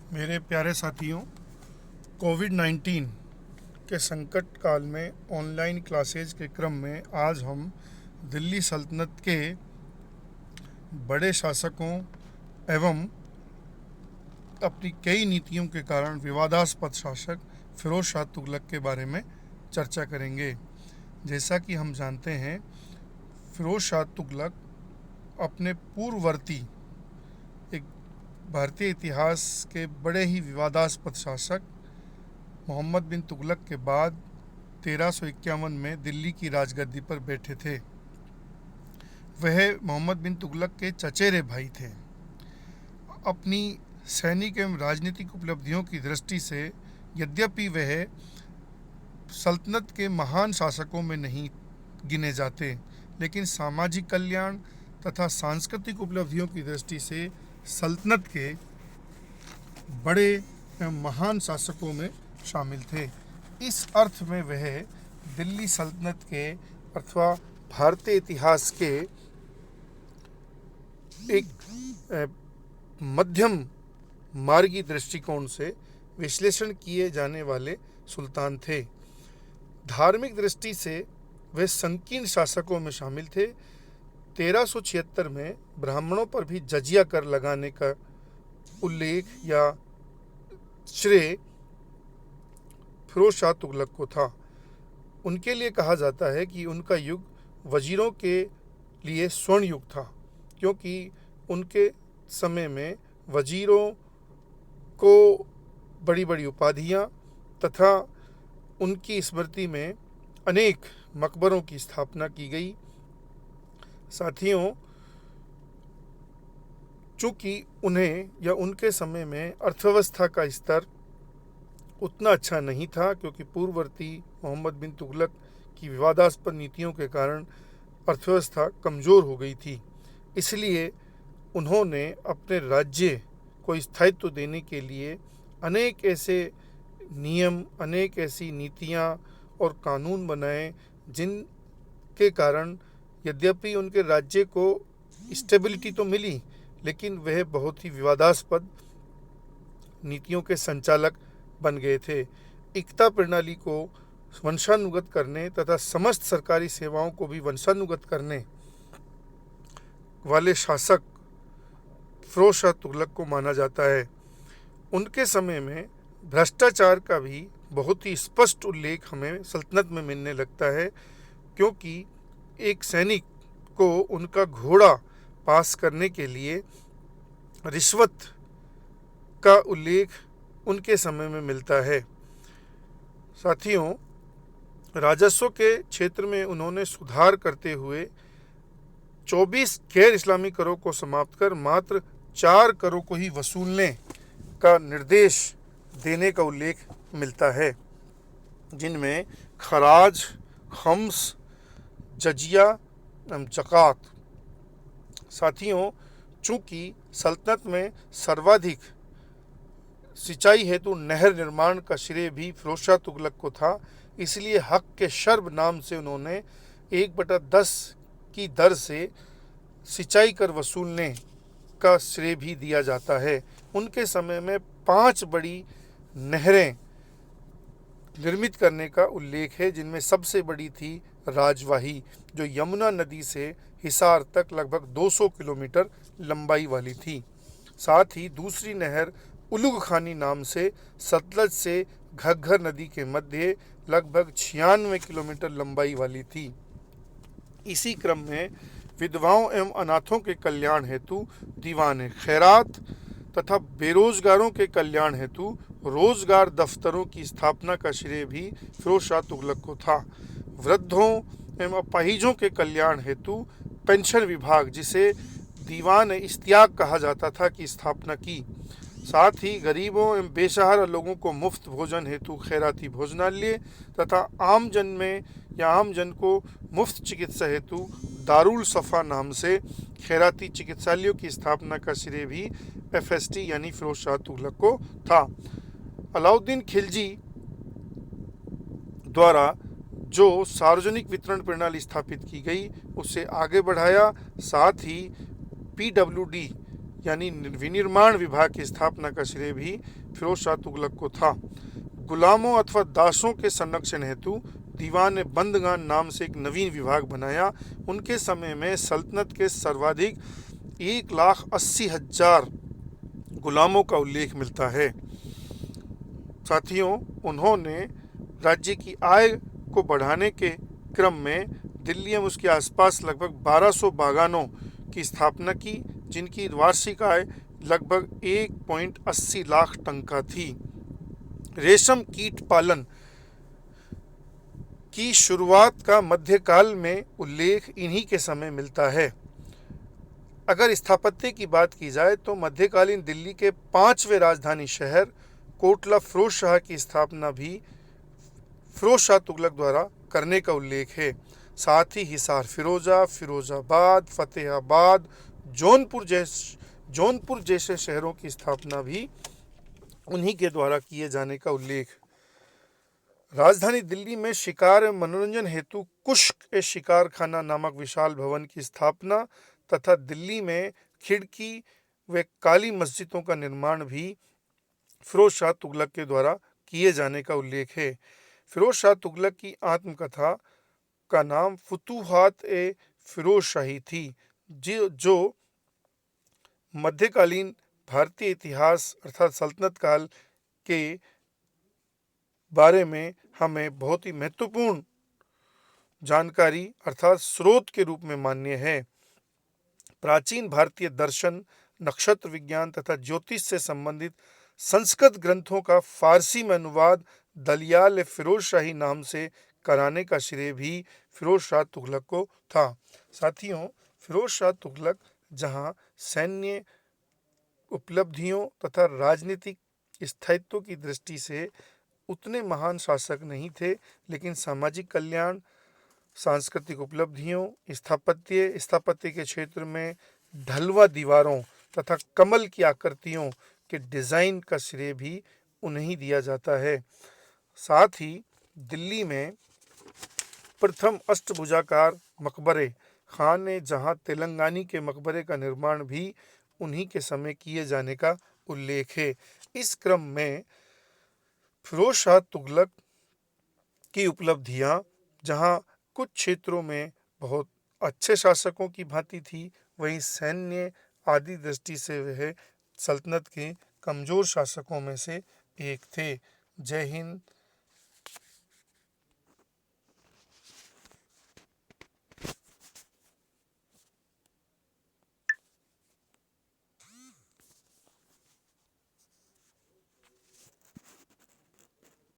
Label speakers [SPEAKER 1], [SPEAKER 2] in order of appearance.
[SPEAKER 1] मेरे प्यारे साथियों, कोविड-19 के संकट काल में ऑनलाइन क्लासेज के क्रम में आज हम दिल्ली सल्तनत के बड़े शासकों एवं अपनी कई नीतियों के कारण विवादास्पद शासक फिरोज शाह तुगलक के बारे में चर्चा करेंगे। जैसा कि हम जानते हैं, फिरोज शाह तुगलक अपने पूर्ववर्ती एक भारतीय इतिहास के बड़े ही विवादास्पद शासक मोहम्मद बिन तुगलक के बाद 1351 में दिल्ली की राजगद्दी पर बैठे थे। वह मोहम्मद बिन तुगलक के चचेरे भाई थे। अपनी सैनिक एवं राजनीतिक उपलब्धियों की दृष्टि से यद्यपि वह सल्तनत के महान शासकों में नहीं गिने जाते, लेकिन सामाजिक कल्याण तथा सांस्कृतिक उपलब्धियों की दृष्टि से सल्तनत के बड़े एवं महान शासकों में शामिल थे। इस अर्थ में वह दिल्ली सल्तनत के अथवा भारतीय इतिहास के एक मध्यम मार्गी दृष्टिकोण से विश्लेषण किए जाने वाले सुल्तान थे। धार्मिक दृष्टि से वे संकीर्ण शासकों में शामिल थे। 1376 में ब्राह्मणों पर भी जजिया कर लगाने का उल्लेख या श्रेय फिरोज शाह तुगलक को था। उनके लिए कहा जाता है कि उनका युग वजीरों के लिए स्वर्ण युग था, क्योंकि उनके समय में वजीरों को बड़ी बड़ी उपाधियां तथा उनकी स्मृति में अनेक मकबरों की स्थापना की गई। साथियों, चूँकि उन्हें या उनके समय में अर्थव्यवस्था का स्तर उतना अच्छा नहीं था, क्योंकि पूर्ववर्ती मोहम्मद बिन तुगलक की विवादास्पद नीतियों के कारण अर्थव्यवस्था कमज़ोर हो गई थी। इसलिए उन्होंने अपने राज्य को स्थायित्व देने के लिए अनेक ऐसे नियम, अनेक ऐसी नीतियाँ और कानून बनाए, जिनके कारण यद्यपि उनके राज्य को स्टेबिलिटी तो मिली, लेकिन वह बहुत ही विवादास्पद नीतियों के संचालक बन गए थे। एकता प्रणाली को वंशानुगत करने तथा समस्त सरकारी सेवाओं को भी वंशानुगत करने वाले शासक फिरोज शाह तुगलक को माना जाता है। उनके समय में भ्रष्टाचार का भी बहुत ही स्पष्ट उल्लेख हमें सल्तनत में मिलने लगता है, क्योंकि एक सैनिक को उनका घोड़ा पास करने के लिए रिश्वत का उल्लेख उनके समय में मिलता है। साथियों, राजस्व के क्षेत्र में उन्होंने सुधार करते हुए 24 गैर इस्लामी करों को समाप्त कर मात्र 4 करों को ही वसूलने का निर्देश देने का उल्लेख मिलता है, जिनमें खराज, खम्स, जजिया एवं ज़कात। साथियों, चूँकि सल्तनत में सर्वाधिक सिंचाई हेतु नहर निर्माण का श्रेय भी फिरोज शाह तुगलक को था, इसलिए हक के शर्ब नाम से उन्होंने 1/10 की दर से सिंचाई कर वसूलने का श्रेय भी दिया जाता है। उनके समय में 5 बड़ी नहरें निर्मित करने का उल्लेख है, जिनमें सबसे बड़ी थी राजवाही, जो यमुना नदी से हिसार तक लगभग 200 किलोमीटर लंबाई वाली थी। साथ ही दूसरी नहर उलुग खानी नाम से सतलज से घग्घर नदी के मध्य लगभग 96 किलोमीटर लंबाई वाली थी। इसी क्रम में विधवाओं एवं अनाथों के कल्याण हेतु दीवान खैरात तथा बेरोजगारों के कल्याण हेतु रोजगार दफ्तरों की स्थापना का श्रेय भी फिरोज शाह तुगलक को था। वृद्धों एवं अपाहिजों के कल्याण हेतु पेंशन विभाग, जिसे दीवान इश्तियाक कहा जाता था, की स्थापना की। साथ ही गरीबों एवं बेसहारा लोगों को मुफ्त भोजन हेतु खैराती भोजनालय तथा आम जन को मुफ्त चिकित्सा हेतु दारुल सफ़ा नाम से खैराती चिकित्सालयों की स्थापना का श्रेय भी FST यानी फिरोज शाह तुगलक को था। अलाउद्दीन खिलजी द्वारा जो सार्वजनिक वितरण प्रणाली स्थापित की गई, उसे आगे बढ़ाया। साथ ही PWD यानी विनिर्माण विभाग की स्थापना का श्रेय भी फिरोज शाह तुगलक को था। गुलामों अथवा दासों के संरक्षण हेतु दीवान बंदगान नाम से एक नवीन विभाग बनाया। उनके समय में सल्तनत के सर्वाधिक 1,80,000 गुलामों का उल्लेख मिलता है। साथियों, उन्होंने राज्य की आय को बढ़ाने के क्रम में दिल्ली एवं उसके आसपास लगभग 1200 बागानों की स्थापना की, जिनकी वार्षिक आय लगभग 1.80 लाख टन का थी। रेशम कीट पालन की शुरुआत का मध्यकाल में उल्लेख इन्हीं के समय मिलता है। अगर स्थापत्य की बात की जाए तो मध्यकालीन दिल्ली के 5वें राजधानी शहर कोटला फिरोज शाह की स्थापना भी फिरोज शाह तुगलक द्वारा करने का उल्लेख है। साथ ही हिसार फिरोजा, फिरोजाबाद, फतेहाबाद, जौनपुर जैसे शहरों की स्थापना भी उन्हीं के द्वारा किए जाने का उल्लेख। राजधानी दिल्ली में शिकार एवं मनोरंजन हेतु कुश्क ए शिकार खाना नामक विशाल भवन की स्थापना तथा दिल्ली में खिड़की व काली मस्जिदों का निर्माण भी फिरोज शाह तुगलक के द्वारा किए जाने का उल्लेख है। फिरोज शाह तुगलक की आत्मकथा का नाम फुतूहात ए फिरोज शाही थी, जो मध्यकालीन भारतीय इतिहास अर्थात सल्तनत काल के बारे में हमें बहुत ही महत्वपूर्ण जानकारी अर्थात स्रोत के रूप में मान्य है। प्राचीन भारतीय दर्शन, नक्षत्र विज्ञान तथा ज्योतिष से संबंधित संस्कृत ग्रंथों का फारसी में अनुवाद दलियाल फिरोज शाही नाम से कराने का श्रेय भी फिरोज शाह तुगलक को था। साथियों, फिरोज शाह तुगलक जहां सैन्य उपलब्धियों तथा राजनीतिक स्थायित्व की दृष्टि से उतने महान शासक नहीं थे, लेकिन सामाजिक कल्याण, सांस्कृतिक उपलब्धियों, स्थापत्य के क्षेत्र में ढलवा दीवारों तथा कमल की आकृतियों के डिज़ाइन का श्रेय भी उन्हें दिया जाता है। साथ ही दिल्ली में प्रथम अष्टभुजाकार मकबरे खान जहां तेलंगानी के मकबरे का निर्माण भी उन्हीं के समय किए जाने का उल्लेख है। इस क्रम में फिरोज शाह तुगलक की उपलब्धियां जहां कुछ क्षेत्रों में बहुत अच्छे शासकों की भांति थी, वहीं सैन्य आदि दृष्टि से वह सल्तनत के कमज़ोर शासकों में से एक थे। जय हिंद।